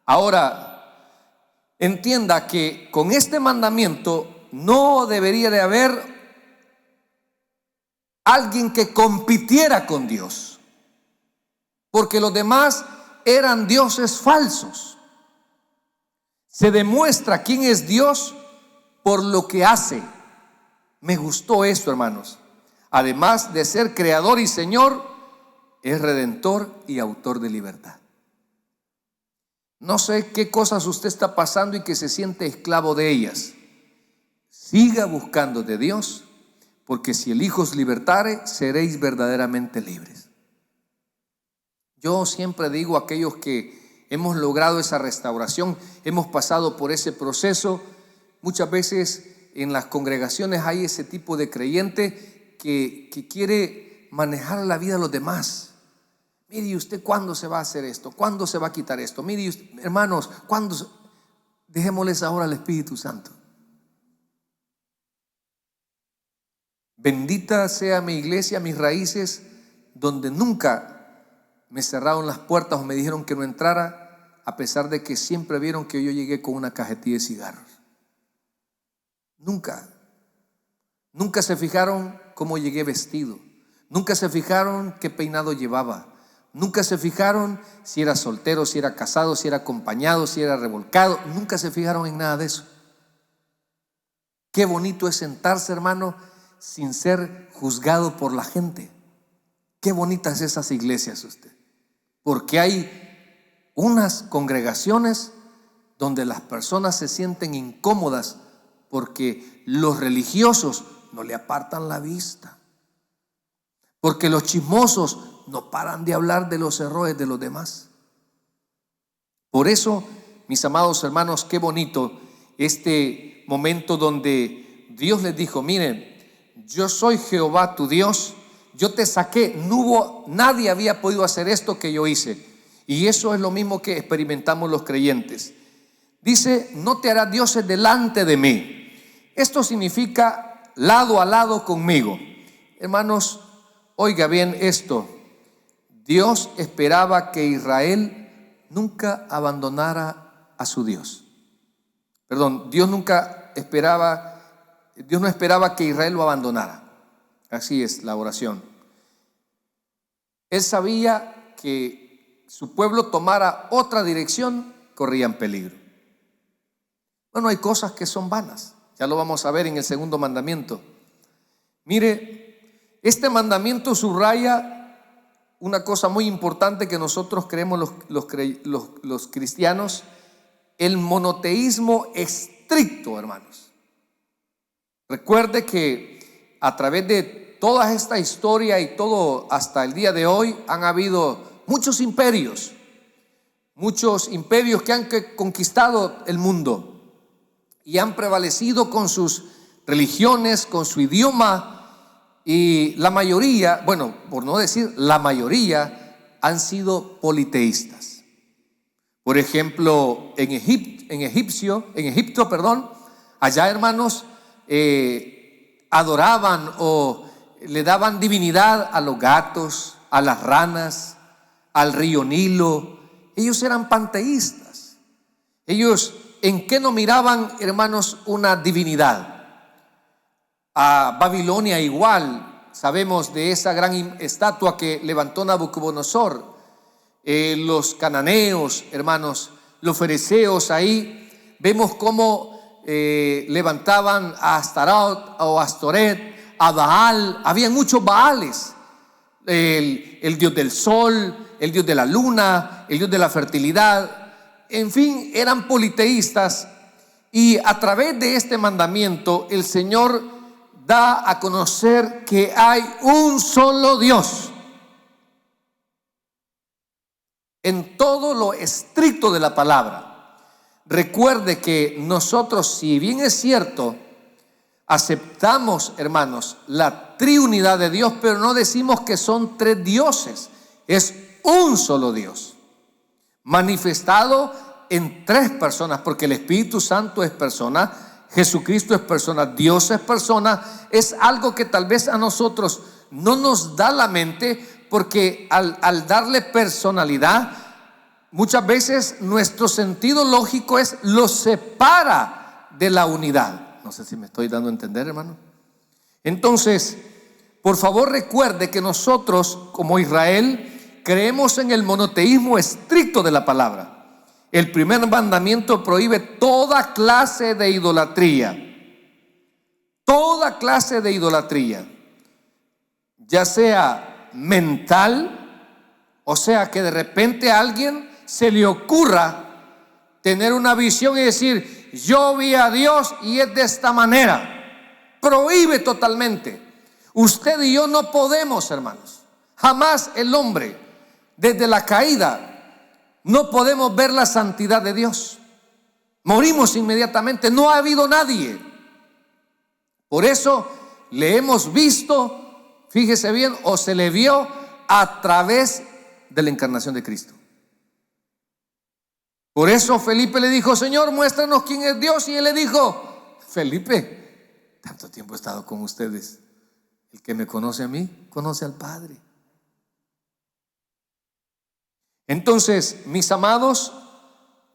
Ahora, entienda que con este mandamiento no debería de haber alguien que compitiera con Dios, porque los demás eran dioses falsos. Se demuestra quién es Dios por lo que hace. Me gustó esto, hermanos. Además de ser creador y Señor, es redentor y autor de libertad. No sé qué cosas usted está pasando y que se siente esclavo de ellas. Siga buscando de Dios, porque si el Hijo os libertare, seréis verdaderamente libres. Yo siempre digo a aquellos que hemos logrado esa restauración, hemos pasado por ese proceso. Muchas veces en las congregaciones hay ese tipo de creyente que quiere manejar la vida de los demás. Mire, ¿y usted cuándo se va a hacer esto? ¿Cuándo se va a quitar esto? Mire, usted, hermanos, ¿cuándo? Dejémosles ahora al Espíritu Santo. Bendita sea mi iglesia, mis raíces, donde nunca me cerraron las puertas o me dijeron que no entrara, a pesar de que siempre vieron que yo llegué con una cajetilla de cigarros. Nunca se fijaron cómo llegué vestido. Nunca se fijaron qué peinado llevaba. Nunca se fijaron si era soltero, si era casado, si era acompañado, si era revolcado. Nunca se fijaron en nada de eso. Qué bonito es sentarse, hermano, sin ser juzgado por la gente. Qué bonitas esas iglesias usted. Porque hay unas congregaciones donde las personas se sienten incómodas porque los religiosos no le apartan la vista. Porque los chismosos no paran de hablar de los errores de los demás. Por eso, mis amados hermanos, qué bonito este momento donde Dios les dijo: miren, yo soy Jehová tu Dios, yo te saqué, nadie había podido hacer esto que yo hice. Y eso es lo mismo que experimentamos los creyentes. Dice: no te harás dioses delante de mí. Esto significa lado a lado conmigo. Hermanos, oiga bien esto. Dios esperaba que Israel nunca abandonara a su Dios. Perdón, Dios no esperaba que Israel lo abandonara. Así es la oración. Él sabía que su pueblo tomara otra dirección, corrían peligro. Bueno, hay cosas que son vanas. Ya lo vamos a ver en el segundo mandamiento. Mire, este mandamiento subraya una cosa muy importante que nosotros creemos los cristianos: el monoteísmo estricto, hermanos. Recuerde que a través de toda esta historia y todo hasta el día de hoy han habido muchos imperios que han conquistado el mundo y han prevalecido con sus religiones, con su idioma. Y la mayoría, bueno, por no decir la mayoría, han sido politeístas. Por ejemplo, en Egipto, allá, hermanos, adoraban o le daban divinidad a los gatos, a las ranas, al río Nilo. Ellos eran panteístas. Ellos, ¿en qué no miraban, hermanos, una divinidad? A Babilonia igual, sabemos de esa gran estatua que levantó Nabucodonosor. Los cananeos, hermanos, los fereceos, ahí vemos cómo levantaban a Astarot o Astoret, a Baal. Habían muchos Baales: el dios del sol, el dios de la luna, el dios de la fertilidad. En fin, eran politeístas. Y a través de este mandamiento el Señor da a conocer que hay un solo Dios. En todo lo estricto de la palabra. Recuerde que nosotros, si bien es cierto, aceptamos, hermanos, la triunidad de Dios, pero no decimos que son tres dioses. Es un solo Dios, manifestado en tres personas, porque el Espíritu Santo es persona, Jesucristo es persona, Dios es persona. Es algo que tal vez a nosotros no nos da la mente, porque al darle personalidad, muchas veces nuestro sentido lógico lo separa de la unidad. No sé si me estoy dando a entender, hermano. Entonces, por favor, recuerde que nosotros, como Israel, creemos en el monoteísmo estricto de la palabra. El primer mandamiento prohíbe toda clase de idolatría. Toda clase de idolatría, ya sea mental, o sea que de repente a alguien se le ocurra tener una visión y decir: yo vi a Dios y es de esta manera. Prohíbe totalmente. Usted y yo no podemos, hermanos. Jamás el hombre, desde la caída, no podemos ver la santidad de Dios. Morimos inmediatamente. No ha habido nadie. Por eso le hemos visto, fíjese bien, o se le vio a través de la encarnación de Cristo. Por eso Felipe le dijo: Señor, muéstranos quién es Dios. Y él le dijo: Felipe, tanto tiempo he estado con ustedes El que me conoce a mí, conoce al Padre. Entonces, mis amados,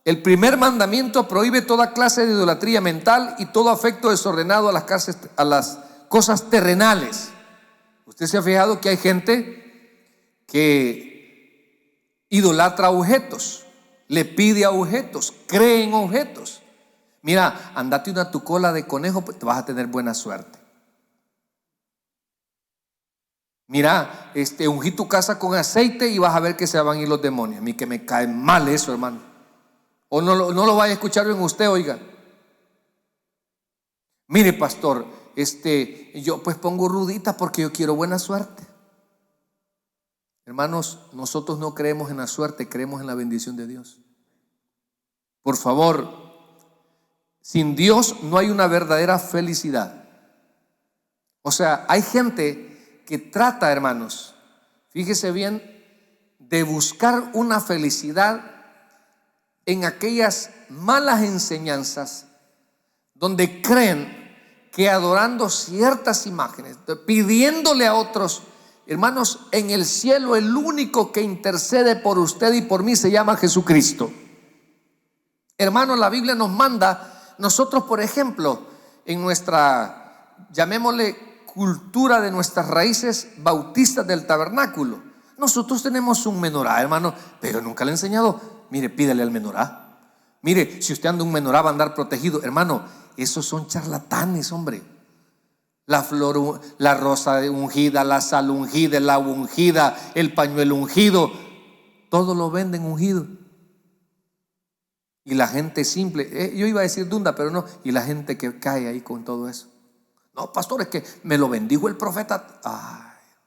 el primer mandamiento prohíbe toda clase de idolatría mental y todo afecto desordenado a las cosas terrenales. Usted se ha fijado que hay gente que idolatra objetos, le pide a objetos, cree en objetos. Mira, andate una tu cola de conejo, pues te vas a tener buena suerte. Mira, ungí tu casa con aceite y vas a ver que se van a ir los demonios. A mí que me cae mal eso, hermano. O no lo vaya a escuchar bien usted, oiga. Mire, pastor, yo pues pongo rudita porque yo quiero buena suerte. Hermanos, nosotros no creemos en la suerte, creemos en la bendición de Dios. Por favor, sin Dios no hay una verdadera felicidad. O sea, hay gente que trata, hermanos, fíjese bien, de buscar una felicidad en aquellas malas enseñanzas donde creen que adorando ciertas imágenes, pidiéndole a otros, hermanos, en el cielo el único que intercede por usted y por mí se llama Jesucristo. Hermanos, la Biblia nos manda, nosotros por ejemplo, en nuestra, llamémosle, cultura de nuestras raíces bautistas del tabernáculo, nosotros tenemos un menorá, hermano, pero nunca le he enseñado. Mire, pídele al menorá. Mire, si usted anda un menorá va a andar protegido. Hermano, esos son charlatanes, hombre. La flor, la rosa ungida, la sal ungida, el agua ungida, el pañuelo ungido, todo lo venden ungido. Y la gente simple, yo iba a decir dunda, pero no. Y la gente que cae ahí con todo eso. No, pastor, es que me lo bendijo el profeta. Ay,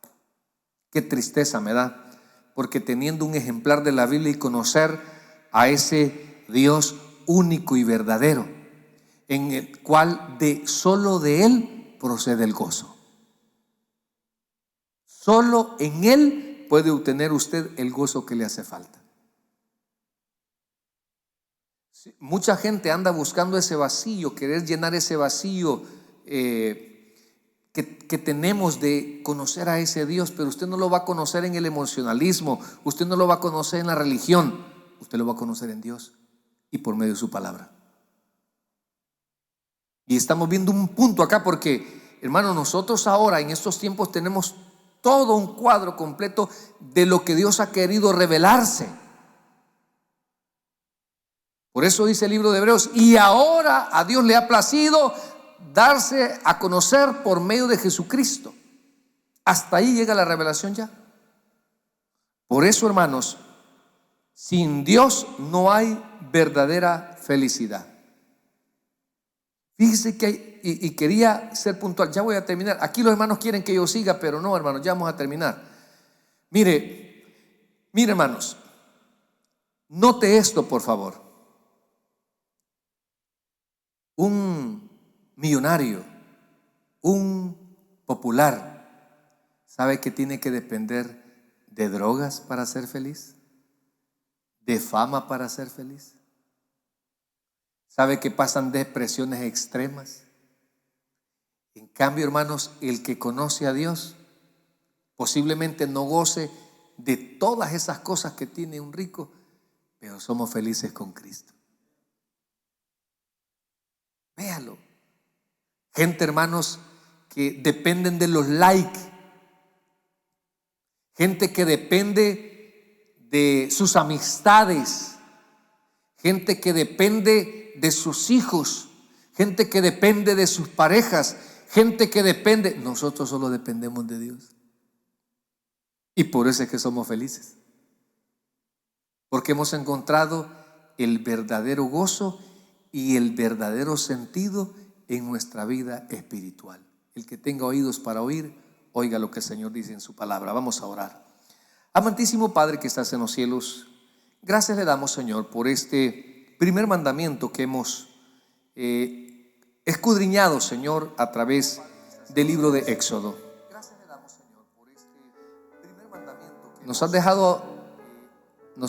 qué tristeza me da. Porque teniendo un ejemplar de la Biblia y conocer a ese Dios único y verdadero, en el cual solo de Él procede el gozo. Solo en Él puede obtener usted el gozo que le hace falta. Mucha gente anda buscando ese vacío, querer llenar ese vacío que tenemos de conocer a ese Dios, pero usted no lo va a conocer en el emocionalismo, usted no lo va a conocer en la religión, usted lo va a conocer en Dios y por medio de su palabra. Y estamos viendo un punto acá porque, hermano, nosotros ahora en estos tiempos tenemos todo un cuadro completo de lo que Dios ha querido revelarse. Por eso dice el libro de Hebreos, y ahora a Dios le ha placido darse a conocer por medio de Jesucristo. Hasta ahí llega la revelación ya. Por eso, hermanos, sin Dios no hay verdadera felicidad. Fíjese que hay, y quería ser puntual, ya voy a terminar. Aquí los hermanos quieren que yo siga, pero no, hermanos, ya vamos a terminar. Mire, hermanos, note esto, por favor. Un millonario, un popular, ¿sabe que tiene que depender de drogas para ser feliz? ¿De fama para ser feliz? ¿Sabe que pasan depresiones extremas? En cambio, hermanos, el que conoce a Dios posiblemente no goce de todas esas cosas que tiene un rico, pero somos felices con Cristo. Véalo. Gente, hermanos, que dependen de los likes. Gente que depende de sus amistades. Gente que depende de sus hijos. Gente que depende de sus parejas. Gente que depende. Nosotros solo dependemos de Dios. Y por eso es que somos felices. Porque hemos encontrado el verdadero gozo y el verdadero sentido en nuestra vida espiritual. El que tenga oídos para oír, oiga lo que el Señor dice en su palabra. Vamos a orar. Amantísimo Padre que estás en los cielos, gracias le damos, Señor, por este primer mandamiento que hemos escudriñado, Señor, a través del libro de Éxodo. Gracias le damos, Señor, por este primer mandamiento que nos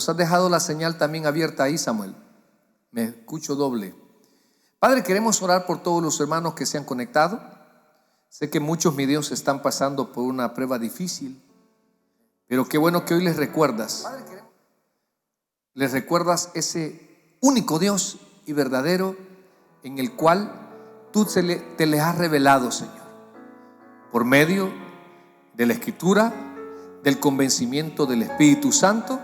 has dejado la señal también abierta ahí, Samuel. Me escucho doble. Padre, queremos orar por todos los hermanos que se han conectado. Sé que muchos, mi Dios, están pasando por una prueba difícil, pero qué bueno que hoy les recuerdas ese único Dios y verdadero en el cual tú te le has revelado, Señor, por medio de la Escritura, del convencimiento del Espíritu Santo.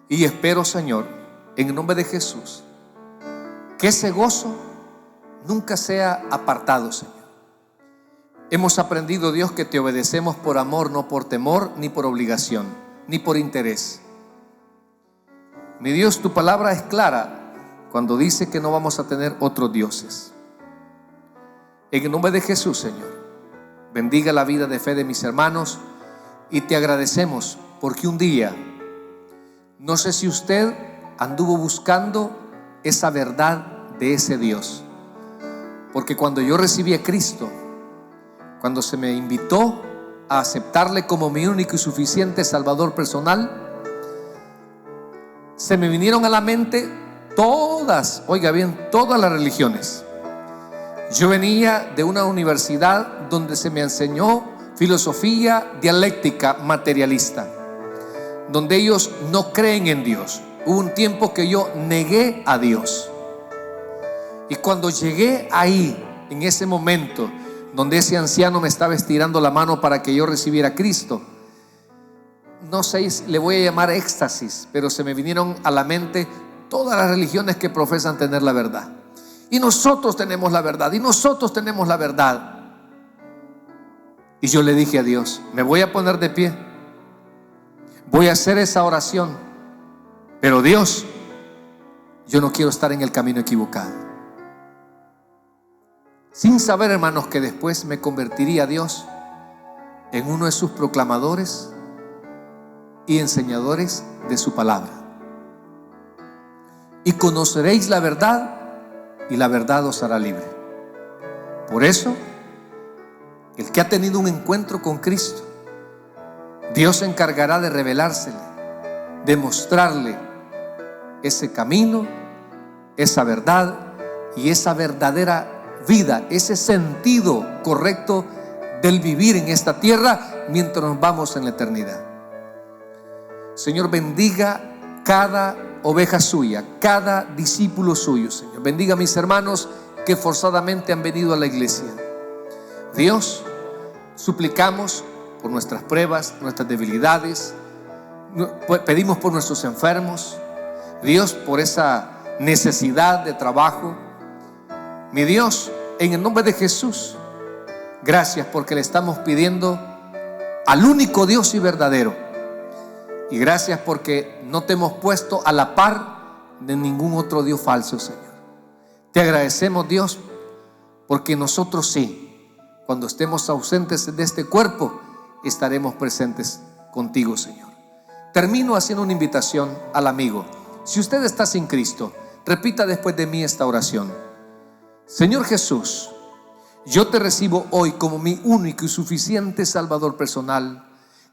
Y espero, Señor, en el nombre de Jesús, que ese gozo nunca sea apartado, Señor. Hemos aprendido, Dios, que te obedecemos por amor, no por temor, ni por obligación, ni por interés. Mi Dios, tu palabra es clara cuando dice que no vamos a tener otros dioses. En el nombre de Jesús, Señor, bendiga la vida de fe de mis hermanos y te agradecemos porque un día, no sé si usted anduvo buscando esa verdad de ese Dios, porque cuando yo recibí a Cristo, cuando se me invitó a aceptarle como mi único y suficiente Salvador personal, se me vinieron a la mente todas, oiga bien, todas las religiones. Yo venía de una universidad donde se me enseñó filosofía dialéctica materialista, donde ellos no creen en Dios. Hubo un tiempo que yo negué a Dios, y cuando llegué ahí, en ese momento donde ese anciano me estaba estirando la mano para que yo recibiera a Cristo, no sé, le voy a llamar éxtasis, pero se me vinieron a la mente todas las religiones que profesan tener la verdad. Y nosotros tenemos la verdad, y nosotros tenemos la verdad. Y yo le dije a Dios, me voy a poner de pie, voy a hacer esa oración, pero Dios, yo no quiero estar en el camino equivocado. Sin saber, hermanos, que después me convertiría a Dios en uno de sus proclamadores y enseñadores de su palabra. Y conoceréis la verdad, y la verdad os hará libre. Por eso, el que ha tenido un encuentro con Cristo, Dios se encargará de revelársele, de mostrarle ese camino, esa verdad y esa verdadera vida, ese sentido correcto del vivir en esta tierra mientras nos vamos en la eternidad. Señor, bendiga cada oveja suya, cada discípulo suyo, Señor. Bendiga a mis hermanos que forzadamente han venido a la iglesia. Dios, suplicamos por nuestras pruebas, nuestras debilidades, pedimos por nuestros enfermos, Dios, por esa necesidad de trabajo. Mi Dios, en el nombre de Jesús, gracias porque le estamos pidiendo al único Dios y verdadero. Y gracias porque no te hemos puesto a la par de ningún otro Dios falso, Señor. Te agradecemos, Dios, porque nosotros sí, cuando estemos ausentes de este cuerpo, estaremos presentes contigo, Señor. Termino haciendo una invitación al amigo. Si usted está sin Cristo, repita después de mí esta oración. Señor Jesús, yo te recibo hoy como mi único y suficiente Salvador personal.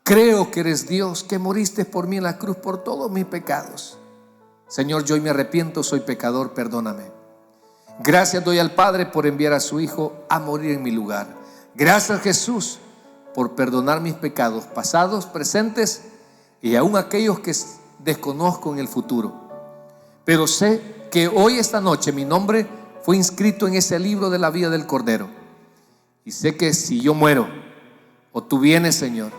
Creo que eres Dios, que moriste por mí en la cruz por todos mis pecados. Señor, yo hoy me arrepiento, soy pecador, perdóname. Gracias doy al Padre por enviar a su Hijo a morir en mi lugar. Gracias, Jesús, por perdonar mis pecados pasados, presentes y aún aquellos que desconozco en el futuro. Pero sé que hoy, esta noche, mi nombre fue inscrito en ese libro de la vida del Cordero. Y sé que si yo muero o tú vienes, Señor,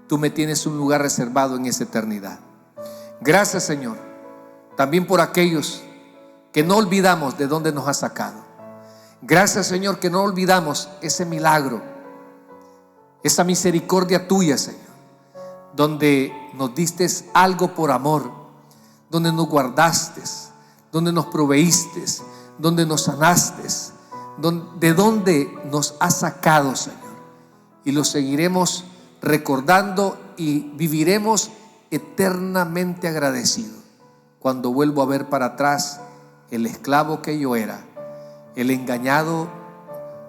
tú me tienes un lugar reservado en esa eternidad. Gracias, Señor, también por aquellos que no olvidamos de dónde nos has sacado. Gracias, Señor, que no olvidamos ese milagro, esa misericordia tuya, Señor, donde nos diste algo por amor, donde nos guardaste, donde nos proveíste, donde nos sanaste, de donde nos has sacado, Señor. Y lo seguiremos recordando y viviremos eternamente agradecidos cuando vuelvo a ver para atrás el esclavo que yo era, el engañado,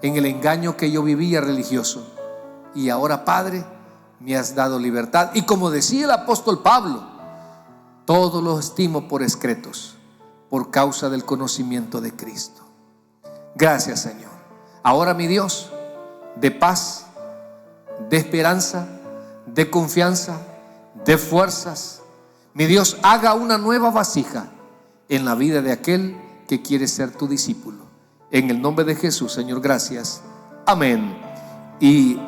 en el engaño que yo vivía religioso. Y ahora, Padre, me has dado libertad. Y como decía el apóstol Pablo, todo lo estimo por excretos por causa del conocimiento de Cristo. Gracias, Señor. Ahora, mi Dios, de paz, de esperanza, de confianza, de fuerzas. Mi Dios, haga una nueva vasija en la vida de aquel que quiere ser tu discípulo. En el nombre de Jesús, Señor, gracias. Amén. Y